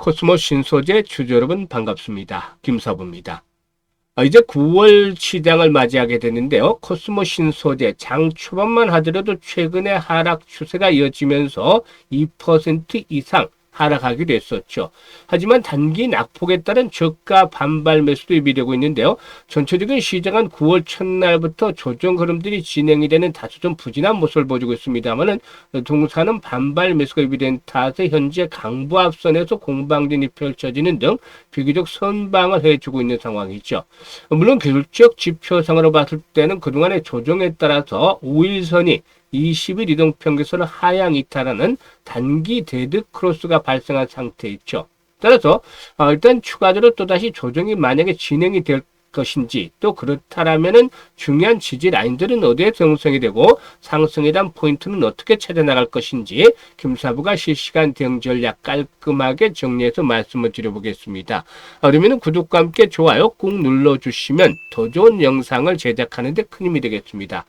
코스모 신소재 주주 여러분 반갑습니다. 김사부입니다. 이제 9월 시장을 맞이하게 되는데요. 코스모 신소재 장 초반만 하더라도 최근의 하락 추세가 이어지면서 2% 이상 하락하기도 했었죠. 하지만 단기 낙폭에 따른 저가 반발 매수도 이비되고 있는데요. 전체적인 시장은 9월 첫날부터 조정 흐름들이 진행이 되는 다소 좀 부진한 모습을 보여주고 있습니다만은 동사는 반발 매수가 이비된 탓에 현재 강보 앞선에서 공방전이 펼쳐지는 등 비교적 선방을 해주고 있는 상황이죠. 물론 기술적 지표상으로 봤을 때는 그동안의 조정에 따라서 5일선이 20일 이동평균선을 하향 이탈하는 단기 데드 크로스가 발생한 상태에 있죠. 따라서 일단 추가적으로 또다시 조정이 만약에 진행이 될 것인지 또 그렇다라면은 중요한 지지 라인들은 어디에 형성이 되고 상승에 대한 포인트는 어떻게 찾아 나갈 것인지 김사부가 실시간 대응 전략 깔끔하게 정리해서 말씀을 드려보겠습니다. 그러면 구독과 함께 좋아요 꾹 눌러주시면 더 좋은 영상을 제작하는 데 큰 힘이 되겠습니다.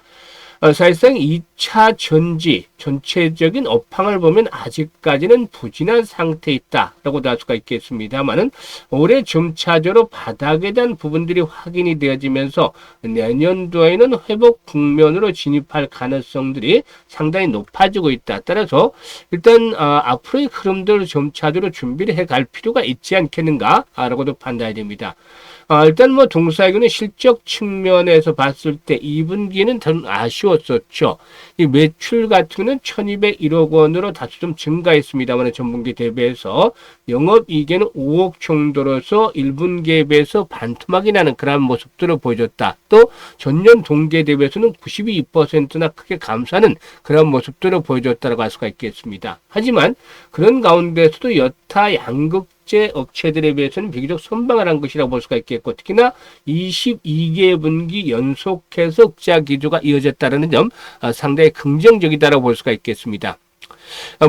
사실상 2차 전지 전체적인 업황을 보면 아직까지는 부진한 상태에 있다라고도 할 수가 있겠습니다만은 올해 점차적으로 바닥에 대한 부분들이 확인이 되어지면서 내년도에는 회복 국면으로 진입할 가능성들이 상당히 높아지고 있다. 따라서 일단 앞으로의 흐름들 점차적으로 준비를 해갈 필요가 있지 않겠는가라고도 판단이 됩니다. 일단 뭐 동사에게는 실적 측면에서 봤을 때 2분기는 더 아쉬웠었죠. 이 매출 같은 경우는 1201억 원으로 다소 좀 증가했습니다만 전분기 대비해서 영업이익에는 5억 정도로서 1분기에 비해서 반토막이 나는 그런 모습들을 보여줬다. 또 전년 동기에 대비해서는 92%나 크게 감소하는 그런 모습들을 보여줬다고 할 수가 있겠습니다. 하지만 그런 가운데서도 여타 양극 업체들에 비해서는 비교적 선방을 한 것이라고 볼 수가 있겠고 특히나 22개 분기 연속해서 흑자 기조가 이어졌다는 점 상당히 긍정적이다라고 볼 수가 있겠습니다.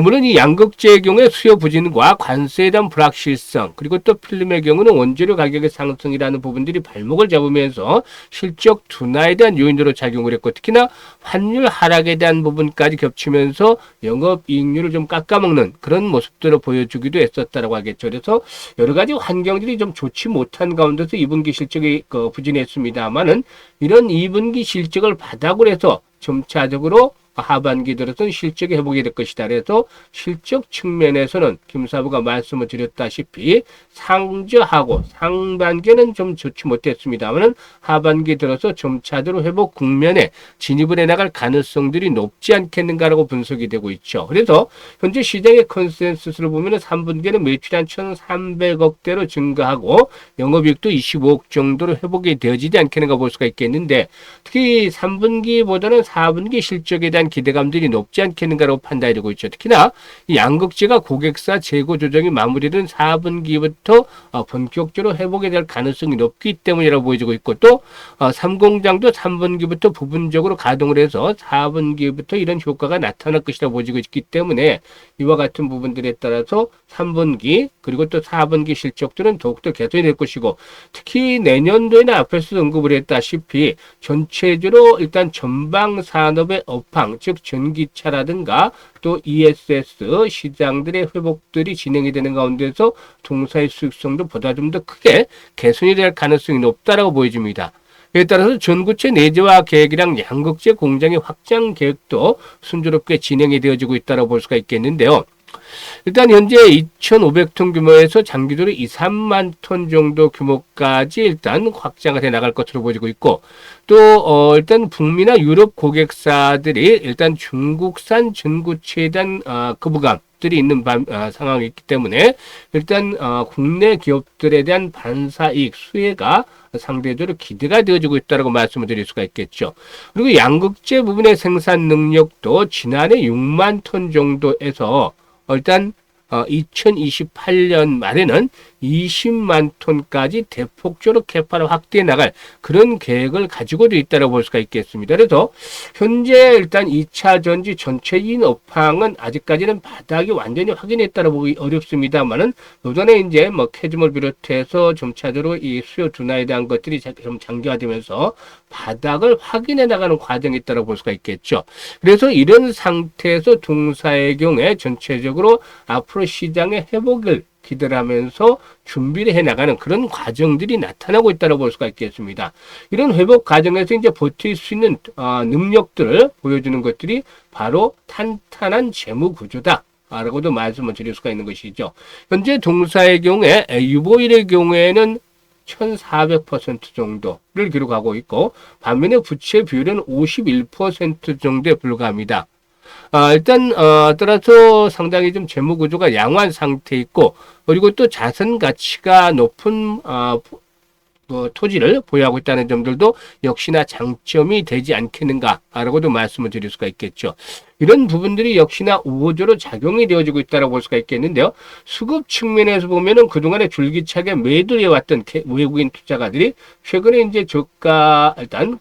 물론 이 양극재의 경우에 수요 부진과 관세에 대한 불확실성 그리고 또 필름의 경우는 원재료 가격의 상승이라는 부분들이 발목을 잡으면서 실적 둔화에 대한 요인으로 작용을 했고 특히나 환율 하락에 대한 부분까지 겹치면서 영업이익률을 좀 깎아먹는 그런 모습들을 보여주기도 했었다라고 하겠죠. 그래서 여러 가지 환경들이 좀 좋지 못한 가운데서 2분기 실적이 부진했습니다만은 이런 2분기 실적을 바닥으로 해서 점차적으로 하반기 들어서는 실적이 회복이 될 것이다. 그래서 실적 측면에서는 김사부가 말씀을 드렸다시피 상저하고 상반기는 좀 좋지 못했습니다만 하반기 들어서 점차적으로 회복 국면에 진입을 해나갈 가능성들이 높지 않겠는가라고 분석이 되고 있죠. 그래서 현재 시장의 컨센서스를 보면 3분기에는 매출이 한 1,300억대로 증가하고 영업이익도 25억 정도로 회복이 되어지지 않겠는가 볼 수가 있겠는데 특히 3분기보다는 4분기 실적에 대한 기대감들이 높지 않겠는가라고 판단이 되고 있죠. 특히나 이 양극재가 고객사 재고 조정이 마무리된 4분기부터 본격적으로 회복이 될 가능성이 높기 때문이라고 보여지고 있고 또 3공장도 3분기부터 부분적으로 가동을 해서 4분기부터 이런 효과가 나타날 것이라고 보여지고 있기 때문에 이와 같은 부분들에 따라서 3분기 그리고 또 4분기 실적들은 더욱더 개선이 될 것이고 특히 내년도에는 앞에서 언급을 했다시피 전체적으로 일단 전방 산업의 업황 즉 전기차라든가 또 ESS 시장들의 회복들이 진행이 되는 가운데서 동사의 수익성도 보다 좀 더 크게 개선이 될 가능성이 높다라고 보여집니다. 이에 따라서 전구체 내재화 계획이랑 양극재 공장의 확장 계획도 순조롭게 진행이 되어지고 있다고 볼 수가 있겠는데요. 일단 현재 2,500톤 규모에서 장기적으로 2, 3만 톤 정도 규모까지 일단 확장을 해 나갈 것으로 보여지고 있고 또 일단 북미나 유럽 고객사들이 일단 중국산 전구체에 대한 거부감들이 있는 상황이 있기 때문에 일단 국내 기업들에 대한 반사이익 수혜가 상대적으로 기대가 되어지고 있다고 말씀을 드릴 수가 있겠죠. 그리고 양극재 부분의 생산 능력도 지난해 6만 톤 정도에서 일단 2028년 말에는 20만 톤까지 대폭적으로 캐파를 확대해 나갈 그런 계획을 가지고도 있다고 볼 수가 있겠습니다. 그래서 현재 일단 2차 전지 전체적인 업황은 아직까지는 바닥이 완전히 확인했다고 보기 어렵습니다만은 요전에 이제 뭐 캐즘을 비롯해서 점차적으로 이 수요 둔화에 대한 것들이 좀 장기화되면서 바닥을 확인해 나가는 과정이 있다고 볼 수가 있겠죠. 그래서 이런 상태에서 동사의 경우에 전체적으로 앞으로 시장의 회복을 기대를 하면서 준비를 해나가는 그런 과정들이 나타나고 있다고 볼 수가 있겠습니다. 이런 회복 과정에서 이제 버틸 수 있는 능력들을 보여주는 것들이 바로 탄탄한 재무 구조다. 라고도 말씀을 드릴 수가 있는 것이죠. 현재 동사의 경우에 유보일의 경우에는 1400% 정도를 기록하고 있고 반면에 부채 비율은 51% 정도에 불과합니다. 일단 따라서 상당히 좀 재무 구조가 양호한 상태에 있고 그리고 또 자산 가치가 높은 토지를 보유하고 있다는 점들도 역시나 장점이 되지 않겠는가라고도 말씀을 드릴 수가 있겠죠. 이런 부분들이 역시나 우호적으로 작용이 되어지고 있다고 볼 수가 있겠는데요. 수급 측면에서 보면은 그동안에 줄기차게 매도해왔던 외국인 투자가들이 최근에 이제 저가 일단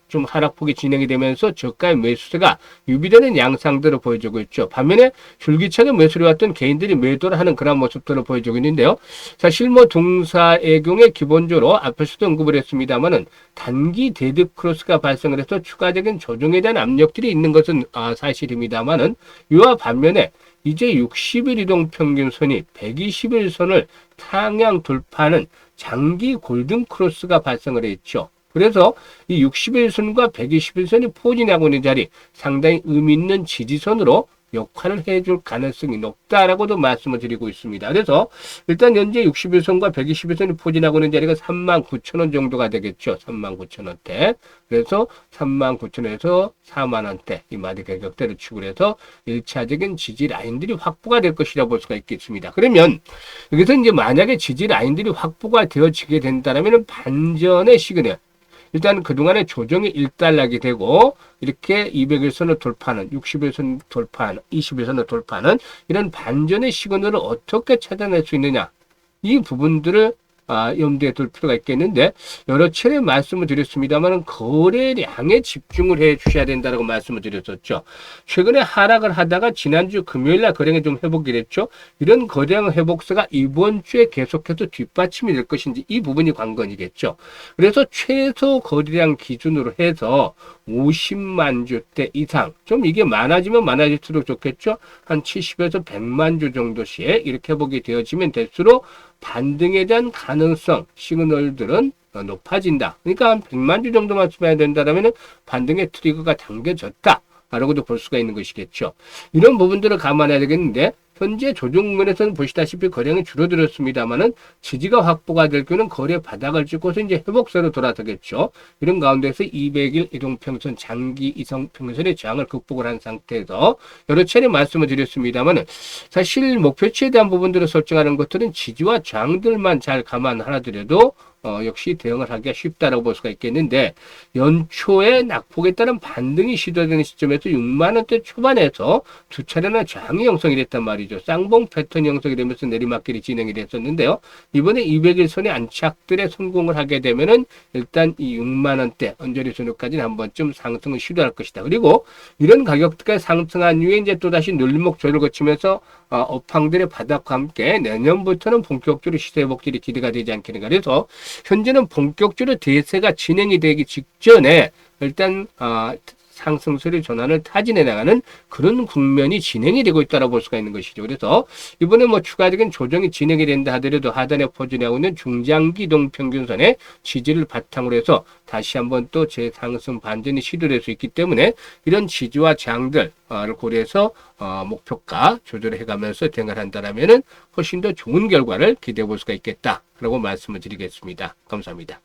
좀 하락폭이 진행이 되면서 저가의 매수세가 유비되는 양상들을 보여주고 있죠. 반면에 줄기차게 매수를 해왔던 개인들이 매도를 하는 그런 모습들을 보여주고 있는데요. 사실 동사의 경우에 기본적으로 앞에서도 언급을 했습니다만은 단기 데드 크로스가 발생을 해서 추가적인 조정에 대한 압력들이 있는 것은 사실입니다만은 이와 반면에 이제 60일 이동 평균선이 120일 선을 상향 돌파하는 장기 골든 크로스가 발생을 했죠. 그래서 이 60일 선과 120일 선이 포진하고 있는 자리 상당히 의미 있는 지지선으로 역할을 해줄 가능성이 높다라고도 말씀을 드리고 있습니다. 그래서 일단 현재 61선과 121선이 포진하고 있는 자리가 39,000원 정도가 되겠죠. 39,000원대. 그래서 39,000원에서 4만원대 이 마디 가격대를 추구를 해서 1차적인 지지 라인들이 확보가 될 것이라 볼 수가 있겠습니다. 그러면 여기서 이제 만약에 지지 라인들이 확보가 되어지게 된다면 반전의 시그널 일단 그동안에 조정이 일단락이 되고 이렇게 200일선을 돌파하는 60일선 돌파하는 20일선을 돌파하는 이런 반전의 시그널을 어떻게 찾아낼 수 있느냐 이 부분들을 염두에 둘 필요가 있겠는데 여러 차례 말씀을 드렸습니다만 거래량에 집중을 해 주셔야 된다고 말씀을 드렸었죠. 최근에 하락을 하다가 지난주 금요일날 거래량이 좀 회복이 됐죠. 이런 거래량 회복세가 이번 주에 계속해서 뒷받침이 될 것인지 이 부분이 관건이겠죠. 그래서 최소 거래량 기준으로 해서 50만 주대 이상 좀 이게 많아지면 많아질수록 좋겠죠. 한 70에서 100만 주 정도씩 이렇게 회복이 되어지면 될수록 반등에 대한 가능성 시그널들은 높아진다. 그러니까 한 100만 주 정도만 수매야 된다면 반등의 트리거가 당겨졌다. 라고도 볼 수가 있는 것이겠죠. 이런 부분들을 감안해야 되겠는데 현재 조정 국면에서는 보시다시피 거래량이 줄어들었습니다만은 지지가 확보가 될 경우는 거래 바닥을 찍고서 이제 회복세로 돌아서겠죠. 이런 가운데서 200일 이동평선 장기 이성평선의 저항을 극복을 한 상태에서 여러 차례 말씀을 드렸습니다만은 사실 목표치에 대한 부분들을 설정하는 것들은 지지와 저항들만 잘 감안하더라도 역시 대응을 하기가 쉽다라고 볼 수가 있겠는데 연초에 낙폭에 따른 반등이 시도되는 시점에서 6만원대 초반에서 두 차례나 저항이 형성이 됐단 말이죠. 쌍봉 패턴 형성이 되면서 내리막길이 진행이 됐었는데요. 이번에 200일선의 안착들에 성공을 하게 되면은 일단 이 6만원대 언저리 선호까지는 한 번쯤 상승을 시도할 것이다. 그리고 이런 가격대가 상승한 이후에 이제 또다시 눌림목 조율을 거치면서 업황들의 바닥과 함께 내년부터는 본격적으로 시세 회복들이 기대가 되지 않겠는가. 그래서 현재는 본격적으로 대세가 진행이 되기 직전에 일단 상승세의 전환을 타진해 나가는 그런 국면이 진행이 되고 있다고 볼 수가 있는 것이죠. 그래서 이번에 추가적인 조정이 진행이 된다 하더라도 하단에 포진하고 있는 중장기 이동 평균선의 지지를 바탕으로 해서 다시 한번 또 재상승 반전이 시도될 수 있기 때문에 이런 지지와 저항들을 고려해서 목표가 조절을 해가면서 대응을 한다면은 훨씬 더 좋은 결과를 기대해 볼 수가 있겠다라고 말씀을 드리겠습니다. 감사합니다.